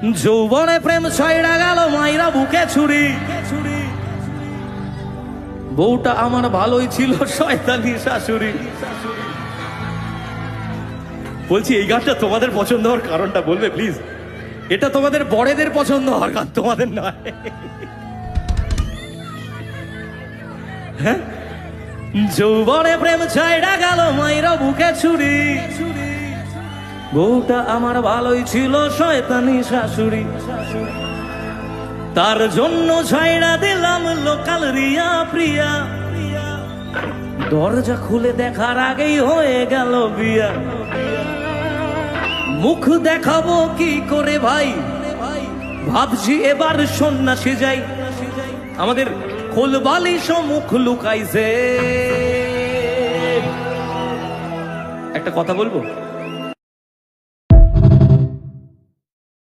যৌবনে প্রেম ছয়ড়া গেল মাইরা বুকে ছুরি, বউটা আমার ভালোই ছিল শয়তানি শাশুড়ি। বলছি এই গানটা তোমাদের পছন্দ হওয়ার কারণটা বলবে প্লিজ? এটা তোমাদের বড়দের পছন্দ হওয়ার গান, তোমাদের নয়। হ্যাঁ, যৌবনে প্রেম ছয়ড়া গেল মাইরা বুকে ছুরি, বউটা আমার ভালোই ছিল শয়তানি শাশুড়ি। তার জন্য ছাইড়া দিলাম লোকাল রিয়া প্রিয়া, দরজা খুলে দেখার আগেই হয়ে গেল বিয়া। মুখ দেখাবো কি করে ভাই, ভাবছি এবার সন্ন্যাসী যাই। আমাদের খোলবালিশ মুখ লুকাইছে। একটা কথা বলবো,